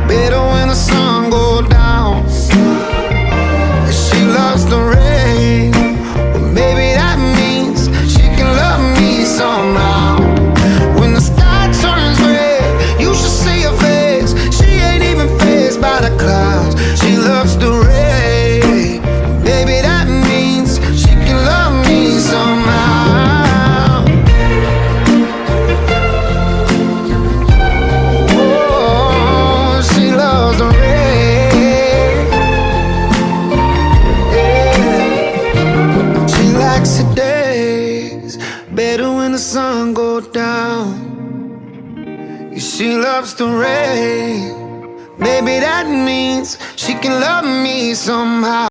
better when the sun goes down. She loves the rain, but maybe that means she can love me somehow. When the sky turns red, you should see her face. She ain't even fazed by the clouds. She loves the rain, maybe that means she can love me somehow. Oh, she loves the rain. Yeah. She likes the days better when the sun goes down. She loves the rain, maybe that means she can love me somehow.